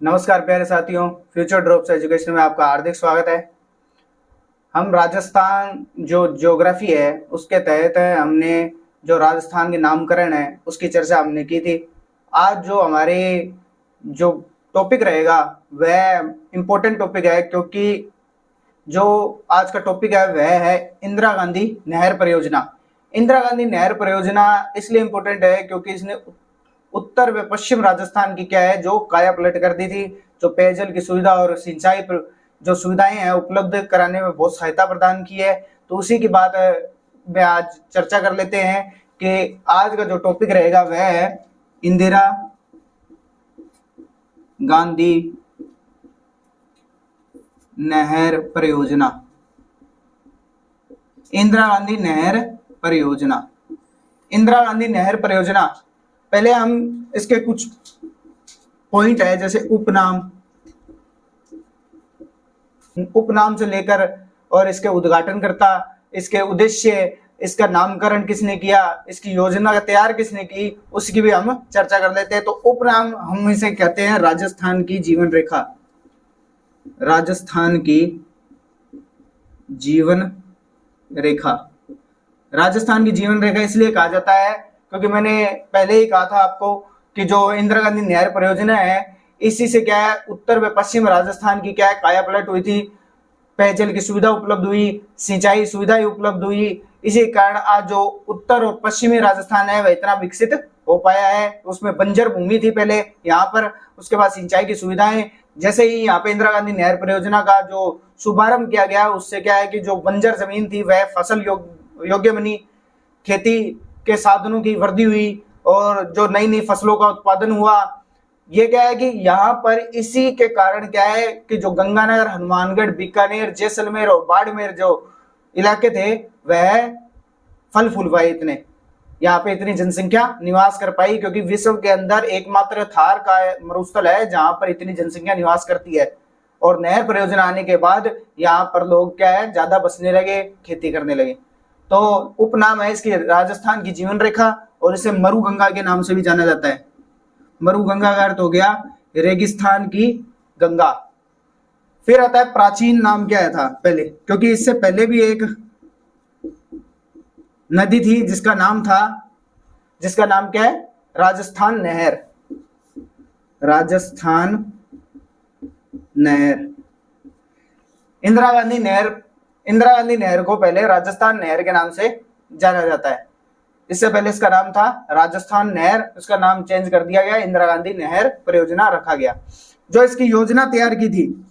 नमस्कार प्यारे साथियों, फ्यूचर ड्रॉप्स एजुकेशन में आपका हार्दिक स्वागत है। हम राजस्थान जो ज्योग्राफी है उसके तहत हमने जो राजस्थान के नामकरण है उसकी चर्चा हमने की थी। आज जो हमारे जो टॉपिक रहेगा वह इम्पोर्टेंट टॉपिक है, क्योंकि जो आज का टॉपिक है वह है इंदिरा गांधी नहर परियोजना। इंदिरा गांधी नहर परियोजना इसलिए इम्पोर्टेंट है क्योंकि इसने उत्तर व पश्चिम राजस्थान की क्या है जो काया पलट कर दी थी। जो पेयजल की सुविधा और सिंचाई जो सुविधाएं हैं उपलब्ध कराने में बहुत सहायता प्रदान की है। तो उसी की बात में आज चर्चा कर लेते हैं कि आज का जो टॉपिक रहेगा वह है इंदिरा गांधी नहर परियोजना। इंदिरा गांधी नहर परियोजना, इंदिरा गांधी नहर परियोजना। पहले हम इसके कुछ पॉइंट है, जैसे उपनाम से लेकर और इसके उद्घाटनकर्ता, इसके उद्देश्य, इसका नामकरण किसने किया, इसकी योजना तैयार किसने की, उसकी भी हम चर्चा कर लेते हैं। तो उपनाम हम इसे कहते हैं राजस्थान की जीवन रेखा। राजस्थान की जीवन रेखा, राजस्थान की जीवन रेखा इसलिए कहा जाता है क्योंकि मैंने पहले ही कहा था आपको कि जो इंदिरा गांधी नहर परियोजना है इसी से क्या है उत्तर व पश्चिम राजस्थान की क्या है काया पलट हुई थी। पेयजल की सुविधा उपलब्ध हुई, सिंचाई सुविधा उपलब्ध हुई। इसी कारण आज जो उत्तर और पश्चिमी राजस्थान है वह इतना विकसित हो पाया है। उसमें बंजर भूमि थी पहले यहाँ पर, उसके बाद सिंचाई की सुविधाएं। जैसे ही यहाँ पे इंदिरा गांधी नहर परियोजना का जो शुभारंभ किया गया उससे क्या है कि जो बंजर जमीन थी वह फसल योग्य बनी, खेती के साधनों की वृद्धि हुई और जो नई नई फसलों का उत्पादन हुआ। ये क्या है कि यहाँ पर इसी के कारण क्या है कि जो गंगानगर, हनुमानगढ़, बीकानेर, जैसलमेर और बाड़मेर जो इलाके थे वह फल फूल पाए, इतने यहाँ पे इतनी जनसंख्या निवास कर पाई, क्योंकि विश्व के अंदर एकमात्र थार का मरुस्थल है जहां पर इतनी जनसंख्या निवास करती है। और नहर परियोजना आने के बाद यहाँ पर लोग क्या है ज्यादा बसने लगे, खेती करने लगे। तो उपनाम है इसकी राजस्थान की जीवन रेखा और इसे मरु गंगा के नाम से भी जाना जाता है। मरु गंगा का अर्थ हो गया रेगिस्तान की गंगा। फिर आता है प्राचीन नाम क्या था पहले, क्योंकि इससे पहले भी एक नदी थी जिसका नाम क्या है राजस्थान नहर। राजस्थान नहर, इंदिरा गांधी नहर को पहले राजस्थान नहर के नाम से जाना जाता है। इससे पहले इसका नाम था राजस्थान नहर, उसका नाम चेंज कर दिया गया, इंदिरा गांधी नहर परियोजना रखा गया। जो इसकी योजना तैयार की थी,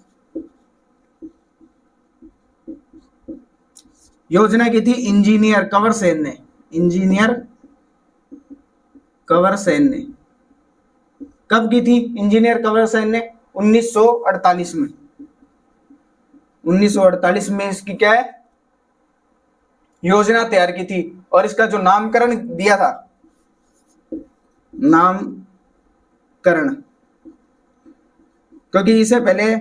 योजना की थी इंजीनियर कंवर सेन ने। इंजीनियर कंवर सेन ने कब की थी? इंजीनियर कंवर सेन ने 1948 में। 1948 में इसकी क्या है योजना तैयार की थी और इसका जो नामकरण दिया था, नामकरण, क्योंकि इसे पहले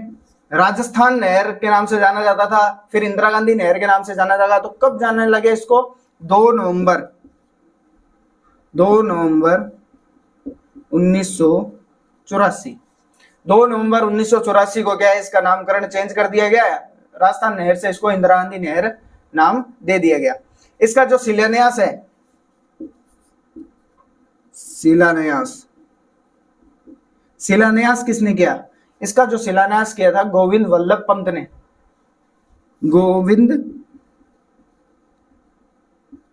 राजस्थान नहर के नाम से जाना जाता था, फिर इंदिरा गांधी नहर के नाम से जाना जाता। तो कब जानने लगे इसको? 2 नवंबर 1984। 2 नवंबर 1984 को क्या है इसका नामकरण चेंज कर दिया गया है, राजस्थान नहर से इसको इंदिरा गांधी नहर नाम दे दिया गया। इसका जो शिलान्यास है, शिलान्यास किसने किया? इसका जो शिलान्यास किया था गोविंद वल्लभ पंत ने। गोविंद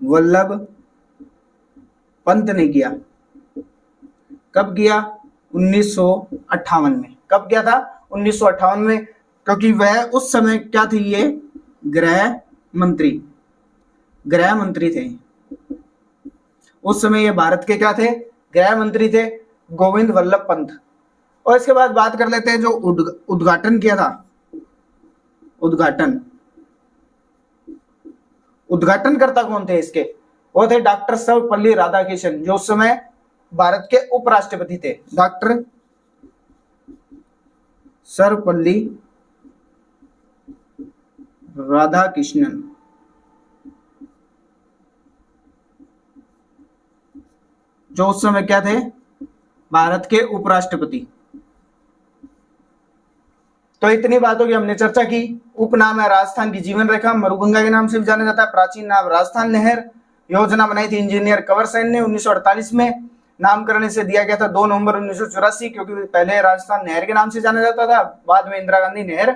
वल्लभ पंत ने किया। कब किया? 1958 में। कब किया था? 1958 में, क्योंकि वह उस समय क्या थी, ये गृह मंत्री थे। उस समय ये भारत के क्या थे? गृह मंत्री थे, गोविंद वल्लभ पंत। और इसके बाद बात कर लेते हैं जो उद्घाटन किया था। उद्घाटनकर्ता कौन थे इसके? वो थे डॉक्टर सर्वपल्ली राधाकृष्णन, जो उस समय भारत के उपराष्ट्रपति थे। डॉक्टर सर्वपल्ली राधाकृष्णन, जो उस समय क्या थे? भारत के उपराष्ट्रपति। तो इतनी बातों की हमने चर्चा की। उपनाम है राजस्थान की जीवन रेखा, मरुगंगा के नाम से भी जाना जाता है, प्राचीन नाम राजस्थान नहर। योजना बनाई थी इंजीनियर कंवर सेन ने 1948 में। नामकरण इसे दिया गया था 2 नवंबर 1984, क्योंकि पहले राजस्थान नहर के नाम से जाना जाता था, बाद में इंदिरा गांधी नहर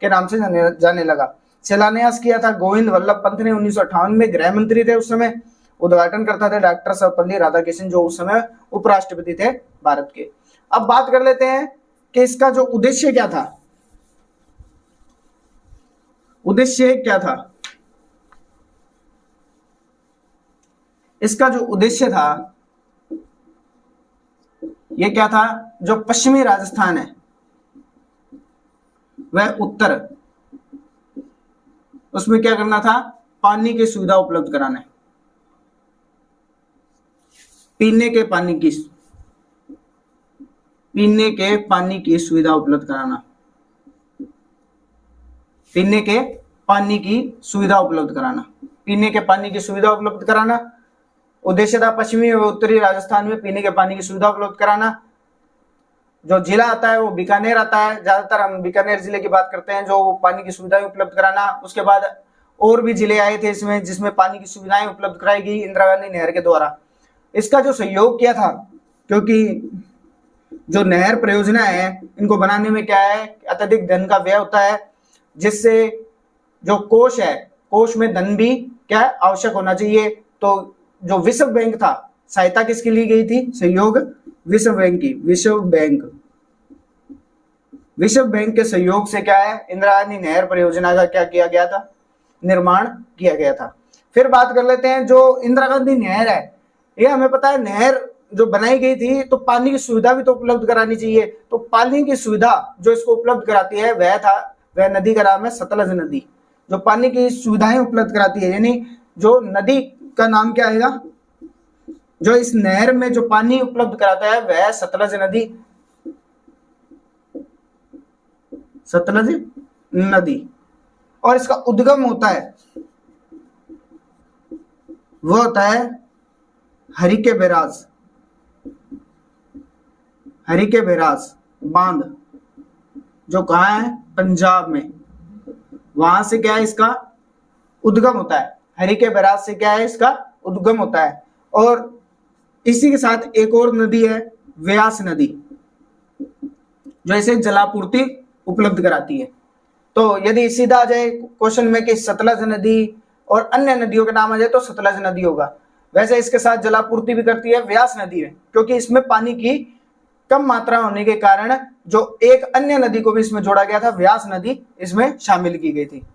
के नाम से जाने लगा। शिलान्यास किया था गोविंद वल्लभ पंत ने 1958 में, गृह मंत्री थे उस समय। उद्घाटन करता थे डॉक्टर सर्वपल्ली राधाकृष्णन, जो उस समय उपराष्ट्रपति थे भारत के। अब बात कर लेते हैं कि इसका जो उद्देश्य क्या था। उद्देश्य क्या था इसका? जो उद्देश्य था ये क्या था? जो पश्चिमी राजस्थान है वह उत्तर, उसमें क्या करना था? पानी की सुविधा उपलब्ध कराना है, पीने के पानी की सुविधा उपलब्ध कराना, पीने के पानी की सुविधा उपलब्ध कराना, पीने के पानी की सुविधा उपलब्ध कराना। उद्देश्य था पश्चिमी व उत्तरी राजस्थान में पीने के पानी की सुविधा उपलब्ध कराना। जो जिला आता है वो बीकानेर आता है, ज्यादातर हम बीकानेर जिले की बात करते हैं, जो पानी की सुविधाएं उपलब्ध कराना। उसके बाद और भी जिले आए थे इसमें, जिसमें पानी की सुविधाएं उपलब्ध कराई गई इंदिरा गांधी नहर के द्वारा। इसका जो सहयोग किया था, क्योंकि जो नहर परियोजना है इनको बनाने में क्या है, अत्यधिक धन का व्यय होता है, जिससे जो कोष है, कोष में धन भी क्या आवश्यक होना चाहिए। तो जो विश्व बैंक था, सहायता किसकी ली गई थी? सहयोग विश्व बैंक की। विश्व बैंक के सहयोग से क्या है, इंदिरा गांधी नहर परियोजना का क्या किया गया था? निर्माण किया गया था। फिर बात कर लेते हैं जो इंदिरा गांधी नहर है, ये हमें पता है नहर जो बनाई गई थी तो पानी की सुविधा भी तो उपलब्ध करानी चाहिए। तो पानी की सुविधा जो इसको उपलब्ध कराती है वह नदी का नाम है सतलज नदी। जो पानी की सुविधाएं उपलब्ध कराती है, यानी जो नदी का नाम क्या आएगा? जो इस नहर में जो पानी उपलब्ध कराता है वह सतलज नदी। और इसका उद्गम होता है, वो होता है हरिके बैराज बांध, जो कहाँ है? पंजाब में। वहां से क्या है, इसका उद्गम होता है। हरिके बैराज से क्या है, इसका उद्गम होता है। और इसी के साथ एक और नदी है व्यास नदी, जो इसे जलापूर्ति उपलब्ध कराती है। तो यदि सीधा आ जाए क्वेश्चन में कि सतलज नदी और अन्य नदियों के नाम आ जाए तो सतलज नदी होगा। वैसे इसके साथ जलापूर्ति भी करती है व्यास नदी है, क्योंकि इसमें पानी की कम मात्रा होने के कारण जो एक अन्य नदी को भी इसमें जोड़ा गया था, व्यास नदी इसमें शामिल की गई थी।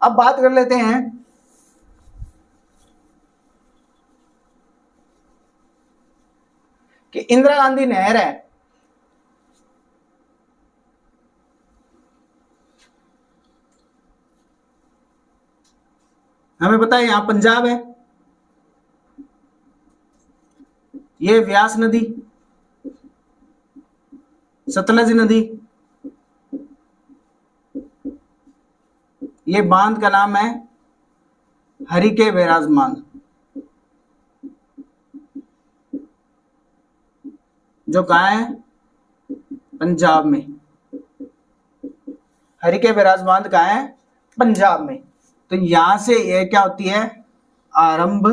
अब बात कर लेते हैं कि इंदिरा गांधी नहर है, हमें पता है यहां पंजाब है, ये व्यास नदी, सतलज नदी, ये बांध का नाम है हरिके बैराज बांध, जो कहाँ है? पंजाब में। हरिके बैराज बांध कहाँ है? पंजाब में। तो यहां से ये क्या होती है? आरंभ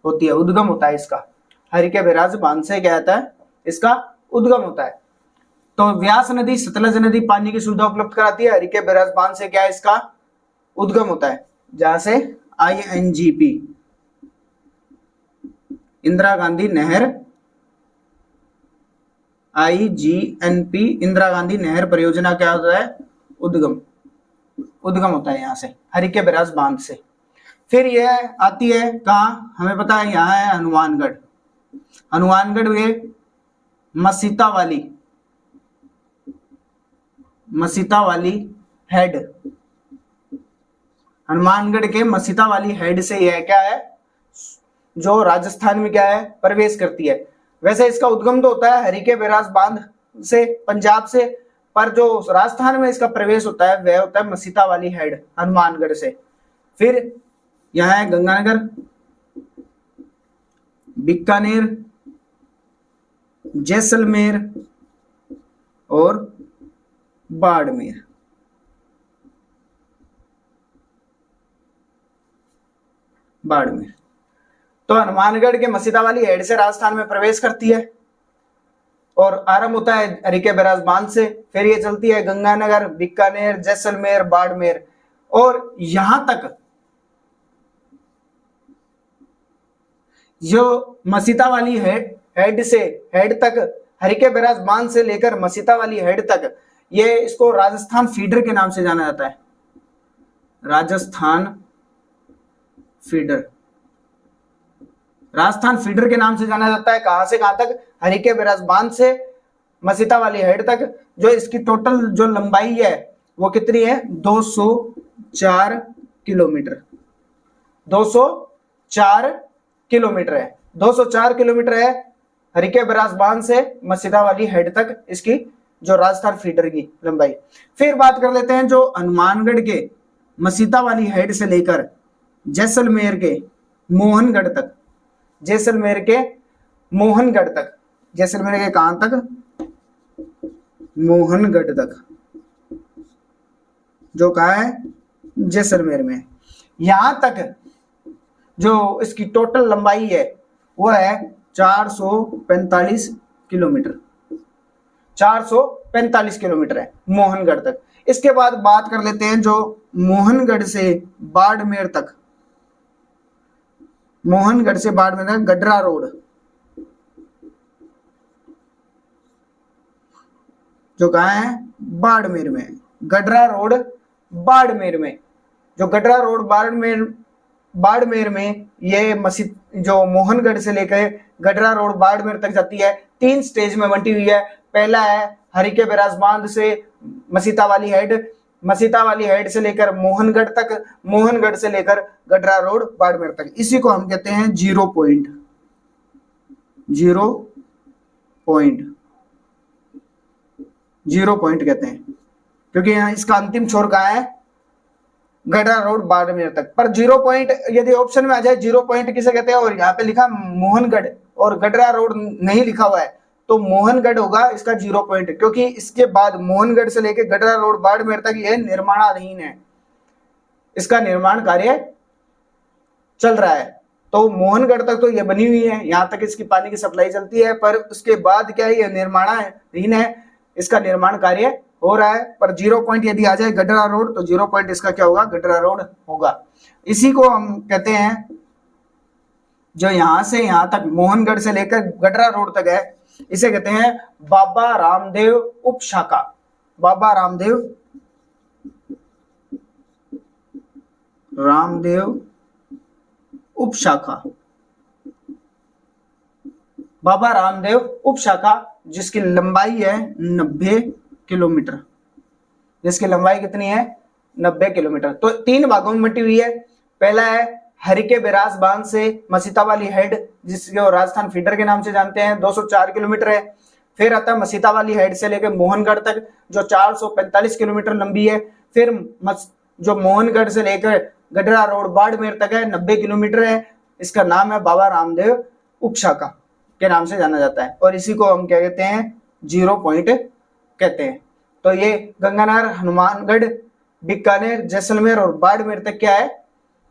होती है, उद्गम होता है इसका। हरिके बैराज बांध से क्या आता है? इसका उद्गम होता है। तो व्यास नदी, सतलज नदी पानी की सुविधा उपलब्ध कराती है। हरिके बैराज बांध से क्या है? इसका उद्गम होता है, जहां से INGP इंदिरा गांधी नहर, IGNP इंदिरा गांधी नहर परियोजना क्या होता है? उद्गम होता है यहां से, हरिके बैराज बांध से। फिर यह आती है कहाँ? हमें पता है यहाँ है हनुमानगढ़ ये मसीता वाली हेड, हनुमानगढ़ के मसीता वाली हेड से यह क्या है, जो राजस्थान में क्या है? प्रवेश करती है। वैसे इसका उद्गम तो होता है हरिके बैराज बांध से, पंजाब से, पर जो राजस्थान में इसका प्रवेश होता है वह होता है मसीता वाली हेड, हनुमानगढ़ से। फिर यहाँ है गंगानगर, बीकानेर, जैसलमेर और बाड़मेर। बाड़मेर। तो हनुमानगढ़ के मसीदा वाली हेड से राजस्थान में प्रवेश करती है और आरंभ होता है हरिके बैराज बांध से, फिर ये चलती है गंगानगर, बीकानेर, जैसलमेर, बाड़मेर, और यहां तक जो मसीता वाली हेड तक, हरिके बैराज बांध से लेकर मसीता वाली हेड तक, ये इसको राजस्थान फीडर के नाम से जाना जाता है। राजस्थान फीडर, राजस्थान फीडर के नाम से जाना जाता है। कहां से कहां तक? हरिके बैराज बांध से मसीता वाली हेड तक। जो इसकी टोटल जो लंबाई है वो कितनी है? 204 किलोमीटर। 204 किलोमीटर है। 204 किलोमीटर है हरिके बैराज बांध से मसीदा वाली हेड तक इसकी जो राजस्थान फीडर की लंबाई। फिर बात कर लेते हैं जो हनुमानगढ़ के मसीता वाली हेड से लेकर जैसलमेर के मोहनगढ़ तक, जैसलमेर के मोहनगढ़ तक, जैसलमेर के कहां तक? मोहनगढ़ तक, जो कहा है? जैसलमेर में। यहां तक जो इसकी टोटल लंबाई है वो है 445 किलोमीटर। 445 किलोमीटर है मोहनगढ़ तक। इसके बाद बात कर लेते हैं जो मोहनगढ़ से बाड़मेर तक, मोहनगढ़ से बाड़मेर तक गडरा रोड, जो कहा है? बाड़मेर में। गडरा रोड बाड़मेर में। जो गडरा रोड बाड़मेर में ये मस्जिद जो मोहनगढ़ से लेकर गडरा रोड बाड़मेर तक जाती है, 3 स्टेज में बंटी हुई है। पहला है हरिके बैराज बांध से मसीता वाली हेड से लेकर मोहनगढ़ तक, मोहनगढ़ से लेकर गडरा रोड बाड़मेर तक। इसी को हम कहते हैं 0 पॉइंट, 0 पॉइंट कहते हैं, क्योंकि यहाँ इसका अंतिम छोर कहाँ है? गडरा रोड बाड़मेर तक। पर 0 पॉइंट यदि ऑप्शन में आ जाए 0 पॉइंट किसे कहते हैं, और यहाँ पे लिखा मोहनगढ़ और गडरा रोड नहीं लिखा हुआ है, तो मोहनगढ़ होगा इसका 0 पॉइंट, क्योंकि इसके बाद मोहनगढ़ से लेकर गडरा रोड बाड़मेर तक यह निर्माणाधीन है, इसका निर्माण कार्य चल रहा है। तो मोहनगढ़ तक तो ये बनी हुई है, यहां तक इसकी पानी की सप्लाई चलती है, पर उसके बाद क्या है? ये निर्माणाधीन है, इसका निर्माण कार्य हो रहा है। पर 0 पॉइंट यदि आ जाए गडरा रोड तो 0 पॉइंट इसका क्या होगा? गडरा रोड होगा। इसी को हम कहते हैं जो यहां से यहां तक मोहनगढ़ से लेकर गडरा रोड तक है, इसे कहते हैं बाबा रामदेव उप शाखा। बाबा रामदेव उप शाखा, बाबा रामदेव उप शाखा, जिसकी लंबाई है 90 किलोमीटर। जिसकी लंबाई कितनी है? 90 किलोमीटर। तो 3 भागों में बटी हुई है। पहला है हरिके बैराज बांध से मसीता वाली हेड, जिसको राजस्थान फीडर के नाम से जानते हैं, 204 किलोमीटर है। फिर आता है मसीता वाली हेड से लेकर मोहनगढ़ तक, जो 445 किलोमीटर लंबी है। फिर जो मोहनगढ़ से लेकर गडरा रोड बाड़मेर तक है, 90 किलोमीटर है। इसका नाम है बाबा रामदेव उप शाखा के नाम से जाना जाता है, और इसी को हम क्या कहते हैं? 0 पॉइंट कहते हैं। तो ये गंगानगर, हनुमानगढ़, बीकानेर, जैसलमेर और बाड़मेर तक क्या है?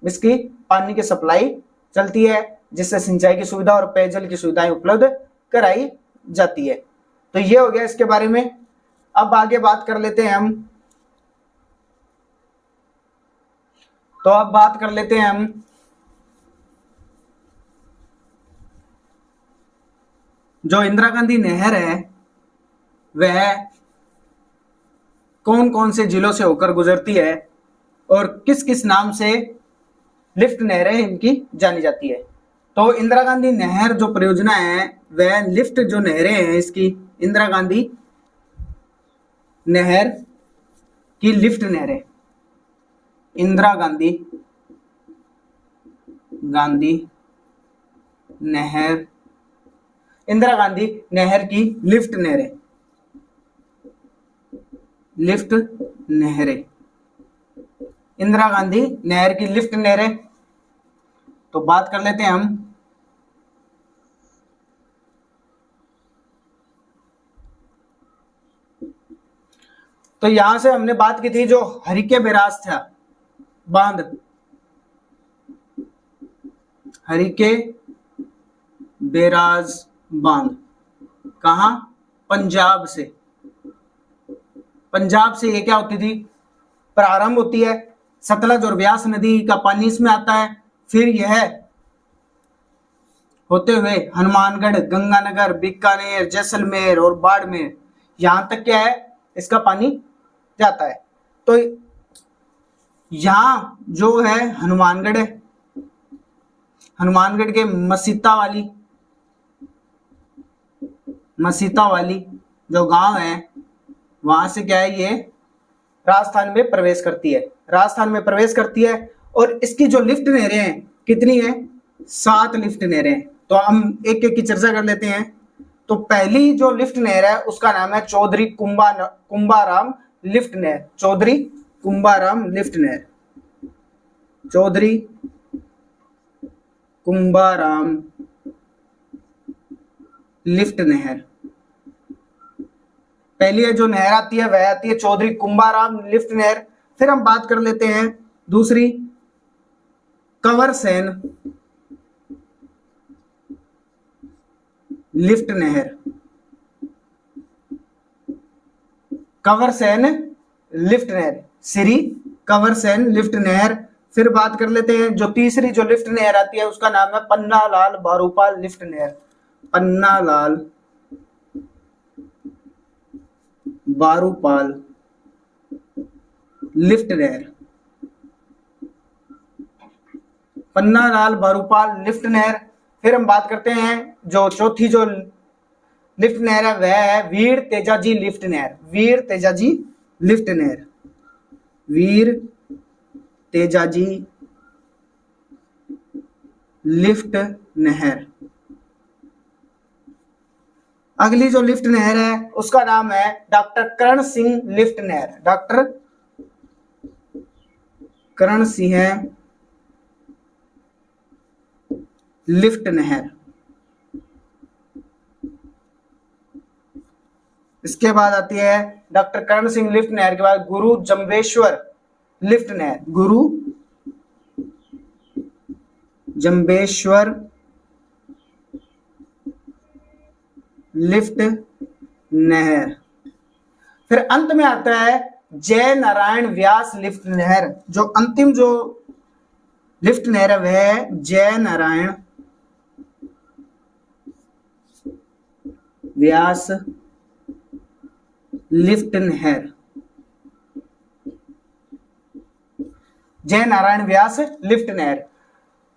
इसकी पानी की सप्लाई चलती है, जिससे सिंचाई की सुविधा और पेयजल की सुविधाएं उपलब्ध कराई जाती है। तो ये हो गया इसके बारे में। अब आगे बात कर लेते हैं हम, जो इंदिरा गांधी नहर है वह कौन कौन से जिलों से होकर गुजरती है और किस किस नाम से लिफ्ट नहरें इनकी जानी जाती है। तो इंदिरा गांधी नहर जो परियोजना है वह लिफ्ट जो नहरें हैं इसकी इंदिरा गांधी नहर की लिफ्ट नहरें, इंदिरा गांधी नहर की लिफ्ट नहरें, इंदिरा गांधी नहर की लिफ्ट नहरें। तो बात कर लेते हैं हम, तो यहां से हमने बात की थी जो हरिके बैराज था बांध, हरिके बैराज बांध, कहा? पंजाब से। पंजाब से ये क्या होती थी? प्रारंभ होती है। सतलज और व्यास नदी का पानी इसमें आता है, फिर यह होते हुए हनुमानगढ़, गंगानगर, बीकानेर, जैसलमेर और बाड़मेर, यहां तक क्या है इसका पानी जाता है। तो यहां जो है हनुमानगढ़ है, हनुमानगढ़ के मसीता वाली जो गांव है, वहां से क्या है, ये राजस्थान में प्रवेश करती है। राजस्थान में प्रवेश करती है और इसकी जो लिफ्ट नहरें हैं कितनी है? 7 लिफ्ट नहरें। तो हम एक एक की चर्चा कर लेते हैं। तो पहली जो लिफ्ट नहर है उसका नाम है चौधरी कुंभाराम लिफ्ट नहर। चौधरी कुंभाराम लिफ्ट नहर, चौधरी कुंभाराम लिफ्ट नहर। पहली जो नहर आती है वह आती है चौधरी कुंभाराम लिफ्ट नहर। फिर हम बात कर लेते हैं दूसरी, कंवरसेन लिफ्ट नहर। कंवरसेन लिफ्ट नहर, श्री कंवरसेन लिफ्ट नहर। फिर बात कर लेते हैं जो तीसरी जो लिफ्ट नहर आती है उसका नाम है पन्नालाल बारूपाल लिफ्ट नहर। पन्नालाल बारूपाल लिफ्ट नहर, पन्नालाल बारूपाल लिफ्ट नहर। फिर हम बात करते हैं जो चौथी जो लिफ्ट नहर है वह है वीर तेजाजी लिफ्ट नहर। वीर तेजाजी लिफ्ट नहर, वीर तेजाजी लिफ्ट नहर। अगली जो लिफ्ट नहर है उसका नाम है डॉक्टर करण सिंह लिफ्ट नहर। डॉक्टर करण सिंह लिफ्ट नहर। इसके बाद आती है डॉक्टर करण सिंह लिफ्ट नहर के बाद गुरु जम्बेश्वर लिफ्ट नहर। गुरु जम्बेश्वर लिफ्ट नहर। फिर अंत में आता है जय नारायण व्यास लिफ्ट नहर। जो अंतिम जो लिफ्ट नहर है वह है जय नारायण व्यास लिफ्ट नहर। जय नारायण व्यास लिफ्ट नहर।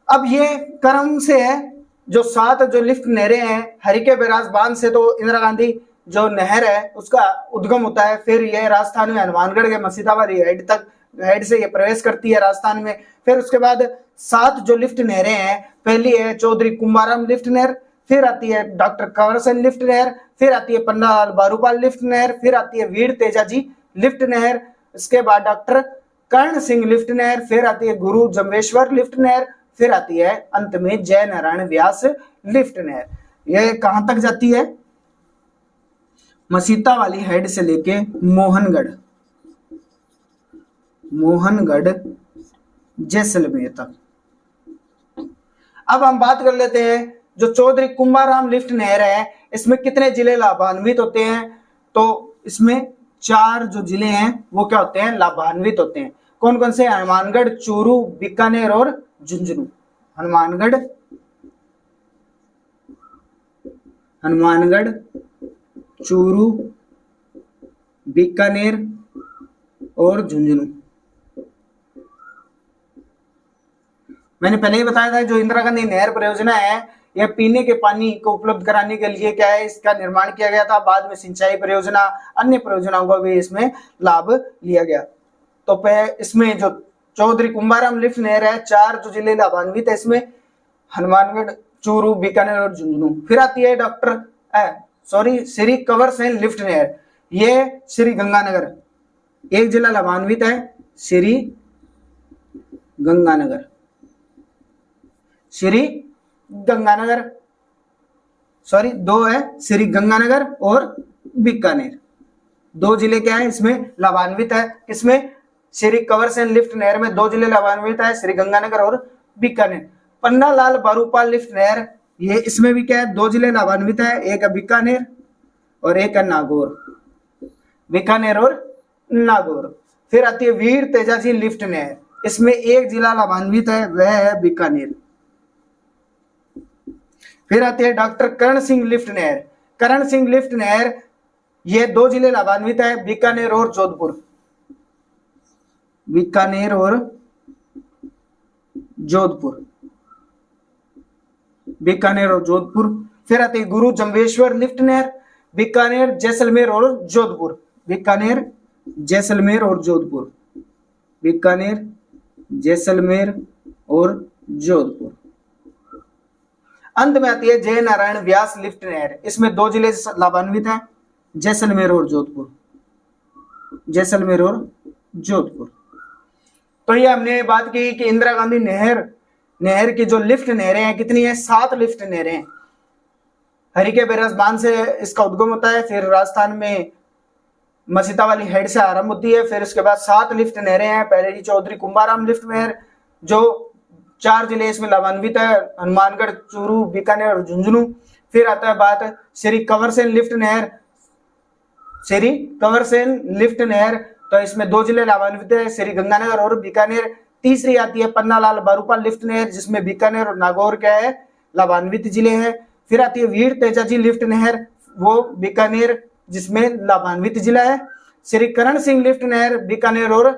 अब ये क्रम से है जो 7 जो लिफ्ट नहरें हैं हरिके बैराज बांध से, तो इंदिरा गांधी जो नहर है उसका उद्गम होता है। फिर यह राजस्थान में हनुमानगढ़ के मसीतावाली हेड से ये प्रवेश करती है राजस्थान में। फिर उसके बाद 7 जो लिफ्ट नहरें हैं, पहली है चौधरी कुंभाराम लिफ्ट नहर, फिर आती है डॉक्टर कंवरसेन लिफ्ट नहर, फिर आती है पन्नालाल बारूपाल लिफ्ट नहर, फिर आती है वीर तेजाजी लिफ्ट नहर, इसके बाद डॉक्टर कर्ण सिंह लिफ्ट नहर, फिर आती है गुरु जम्बेश्वर लिफ्ट नहर, फिर आती है अंत में जय नारायण व्यास लिफ्ट नहर। यह कहां तक जाती है? मसीता वाली हेड से लेके मोहनगढ़ जैसलमेर तक। अब हम बात कर लेते हैं जो चौधरी कुंभाराम लिफ्ट नहर है इसमें कितने जिले लाभान्वित होते हैं। तो इसमें 4 जो जिले हैं वो क्या होते हैं? लाभान्वित होते हैं। कौन कौन से? हनुमानगढ़, चूरू, बीकानेर और झुंझुनू। हनुमानगढ़, चूरू, बीकानेर और झुंझुनू। मैंने पहले ही बताया था जो इंदिरा गांधी नहर परियोजना है यह पीने के पानी को उपलब्ध कराने के लिए क्या है, इसका निर्माण किया गया था। बाद में सिंचाई परियोजना, अन्य परियोजनाओं का भी इसमें लाभ लिया गया। तो इसमें जो चौधरी कुंभाराम लिफ्ट नहर है 4 जो जिले लाभान्वित है इसमें हनुमानगढ़, चूरू, बीकानेर और झुंझुनू। फिर आती है श्री कंवरसेन लिफ्ट नहर, ये श्री गंगानगर, एक जिला लाभान्वित है श्री गंगानगर। श्री गंगानगर 2 है, श्री गंगानगर और बीकानेर, 2 जिले क्या है इसमें लाभान्वित है। इसमें श्री कंवरसेन लिफ्ट नहर में 2 जिले लाभान्वित है, श्री गंगानगर और बीकानेर। पन्ना लाल बारूपाल लिफ्ट नहर, ये इसमें भी क्या है, 2 जिले लाभान्वित है, एक है बीकानेर और एक है नागौर, बीकानेर और नागौर। फिर आती है वीर तेजाजी लिफ्ट नहर, इसमें एक जिला लाभान्वित है, वह है बीकानेर। फिर आती है डॉक्टर करण सिंह लिफ्ट नहर, करण सिंह लिफ्ट नहर, ये 2 जिले लाभान्वित है, बीकानेर और जोधपुर, बीकानेर और जोधपुर, बीकानेर और जोधपुर। फिर आती है गुरु जम्बेश्वर लिफ्ट नहर, बीकानेर, जैसलमेर और जोधपुर, बीकानेर, जैसलमेर और जोधपुर, बीकानेर, जैसलमेर और जोधपुर। अंत में आती है जय नारायण व्यास लिफ्ट नहर, इसमें 2 जिले लाभान्वित है, जैसलमेर और जोधपुर, जैसलमेर और जोधपुर। तो ये हमने बात की कि इंदिरा गांधी नहर की जो लिफ्ट नहरें हैं कितनी है, 7 लिफ्ट नहरें हैं। हरिके बैराज बांध से इसका उद्गम होता है, फिर राजस्थान में मसीता वाली हेड से आरंभ होती है, फिर उसके बाद 7 लिफ्ट नहरें हैं। पहले जी चौधरी कुंभाराम लिफ्ट नहर, जो 4 जिले इसमें लाभान्वित है, हनुमानगढ़, चूरू, बीकानेर और झुंझुनू। फिर आता है बात श्री कंवरसेन लिफ्ट नहर, श्री कंवरसेन लिफ्ट नहर, तो इसमें 2 जिले लाभान्वित है, श्री गंगानगर और बीकानेर। तीसरी आती है पन्ना लाल बारूपाल लिफ्ट नहर, जिसमें बीकानेर और नागौर क्या है, लाभान्वित जिले हैं। फिर आती है वीर तेजाजी लिफ्ट नहर, वो बीकानेर जिसमें लाभान्वित जिला है। श्री करण सिंह लिफ्ट नहर, बीकानेर और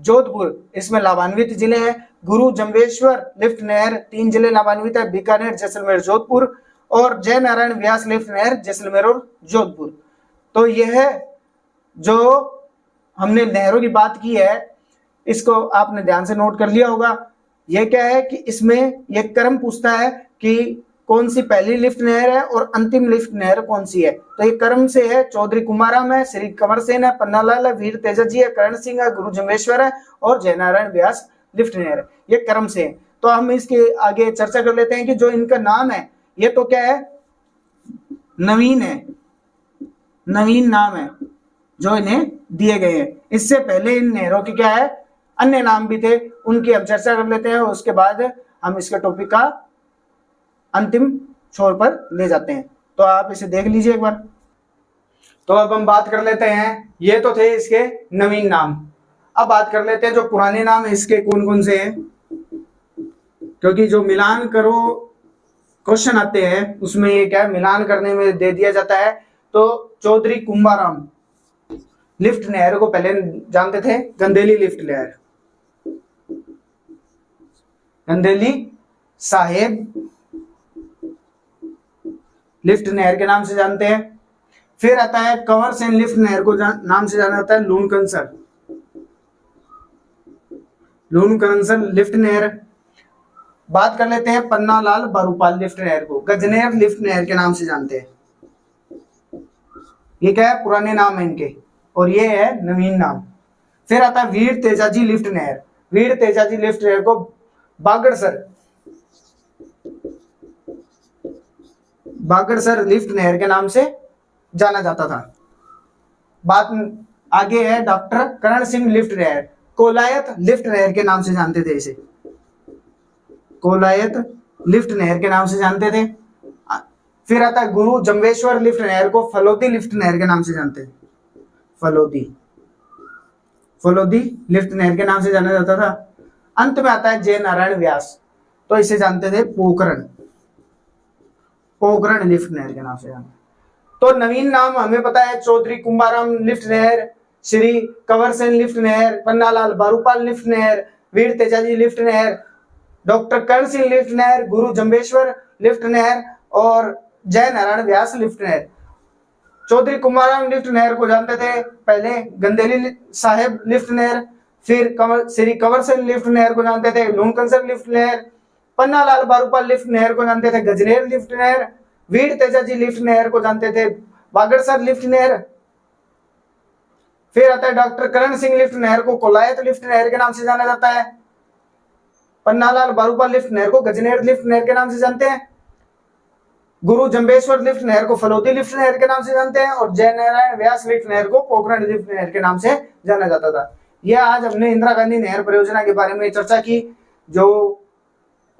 जोधपुर, इसमें लाभान्वित जिले हैं। गुरु जम्बेश्वर लिफ्ट नहर, 3 जिले लाभान्वित है, बीकानेर, जैसलमेर, जोधपुर। और जय नारायण व्यास लिफ्ट नहर, जैसलमेर और जोधपुर। तो यह जो हमने नहरों की बात की है, इसको आपने ध्यान से नोट कर लिया होगा। यह क्या है कि इसमें यह क्रम पूछता है कि कौन सी पहली लिफ्ट नहर है और अंतिम लिफ्ट नहर कौन सी है। तो ये क्रम से है, चौधरी कुमाराम है, श्री कंवरसेन है, पन्नालाल है, वीर तेजाजी है, करण सिंह है, गुरु जम्बेश्वर है और जयनारायण व्यास लिफ्ट नहर है। ये क्रम से है। तो हम इसके आगे चर्चा कर लेते हैं कि जो इनका नाम है, ये तो क्या है, नवीन है, नवीन नाम है जो इन्हें दिए गए हैं। इससे पहले इन नहरों के क्या है, अन्य नाम भी थे, उनकी हम चर्चा कर लेते हैं और उसके बाद हम इसके टॉपिक का अंतिम छोर पर ले जाते हैं। तो आप इसे देख लीजिए एक बार। तो अब हम बात कर लेते हैं, ये तो थे इसके नवीन नाम। अब बात कर लेते हैं जो पुराने नाम इसके कौन कौन से हैं, क्योंकि जो मिलान करो क्वेश्चन आते हैं उसमें ये क्या है, मिलान करने में दे दिया जाता है। तो चौधरी कुंभाराम लिफ्ट नहर को पहले जानते थे गंदेली लिफ्ट नहर, गंदेली साहेब लिफ्ट नहर के नाम से जानते हैं। फिर आता है कंवरसेन लिफ्ट नहर को नाम से जाना जाता है लूणकरसर, लूणकरसर लिफ्ट नहर। बात कर लेते हैं पन्ना लाल बारूपाल लिफ्ट नहर को गजनेर लिफ्ट नहर के नाम से जानते हैं। ये क्या है, पुराने नाम है इनके, और ये है नवीन नाम। फिर आता है वीर तेजाजी लिफ्ट नहर, वीर तेजाजी लिफ्ट नहर को बागड़सर, बागड़सर लिफ्ट नहर के नाम से जाना जाता था। बात आगे है डॉक्टर करण सिंह लिफ्ट नहर, कोलायत लिफ्ट नहर के नाम से जानते थे इसे, कोलायत लिफ्ट नहर के नाम से जानते थे। फिर आता है गुरु जम्बेश्वर लिफ्ट नहर को फलोदी लिफ्ट नहर के नाम से जानते हैं, फलोदी, फलोदी लिफ्ट नहर के नाम से जाना जाता था। अंत में आता है जय नारायण व्यास, तो इसे जानते थे पोखरण, पोखरण लिफ्ट नहर के नाम से जानते। तो नवीन नाम हमें पता है चौधरी कुंभाराम लिफ्ट नहर, श्री कंवरसेन लिफ्ट नहर, पन्नालाल बारूपाल लिफ्ट नहर, वीर तेजाजी लिफ्ट नहर, डॉक्टर करण सिंह लिफ्ट नहर, गुरु जम्बेश्वर लिफ्ट नहर और जय नारायण व्यास लिफ्ट नहर। चौधरी कुंभाराम लिफ्ट नहर को जानते थे पहले गंदेली साहेब लिफ्ट नहर, फिर श्री कंवरसेन लिफ्ट नहर को जानते थे लूणकरसर लिफ्ट नहर, पन्नालाल बारूपाल लिफ्ट नहर को जानते थे गजनेर लिफ्ट नहर, वीर तेजाजी लिफ्ट नहर को जानते थे बागड़सर लिफ्ट नहर। फिर आता है डॉक्टर करण सिंह लिफ्ट नहर को कोलायत लिफ्ट नहर के नाम से जाना जाता है, पन्नालाल बारूपाल लिफ्ट नहर को गजनेर लिफ्ट नहर के नाम से जानते हैं, गुरु जम्बेश्वर लिफ्ट नहर को फलोदी लिफ्ट नहर के नाम से जानते हैं और जय नारायण व्यास लिफ्ट नहर को पोखरण लिफ्ट नहर के नाम से जाना जाता था। यह आज हमने इंदिरा गांधी नहर परियोजना के बारे में चर्चा की, जो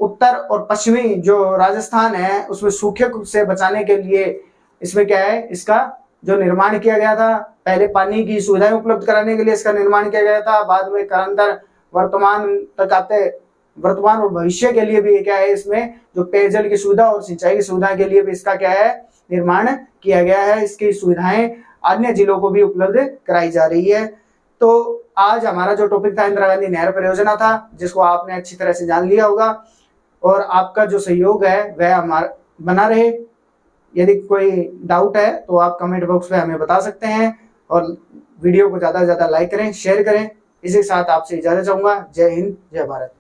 उत्तर और पश्चिमी जो राजस्थान है उसमें सूखे से बचाने के लिए इसमें क्या है, इसका जो निर्माण किया गया था, पहले पानी की सुविधाएं उपलब्ध कराने के लिए इसका निर्माण किया गया था, बाद में कालांतर वर्तमान तक आते वर्तमान और भविष्य के लिए भी क्या है, इसमें जो पेयजल की सुविधा और सिंचाई की सुविधा के लिए भी इसका क्या है, निर्माण किया गया है। इसकी सुविधाएं अन्य जिलों को भी उपलब्ध कराई जा रही है। तो आज हमारा जो टॉपिक था इंदिरा गांधी नहर परियोजना था, जिसको आपने अच्छी तरह से जान लिया होगा, और आपका जो सहयोग है वह हमारा बना रहे। यदि कोई डाउट है तो आप कमेंट बॉक्स में हमें बता सकते हैं, और वीडियो को ज्यादा से ज्यादा लाइक करें, शेयर करें। इसी के साथ आपसे इजाजत चाहूंगा। जय हिंद, जय भारत।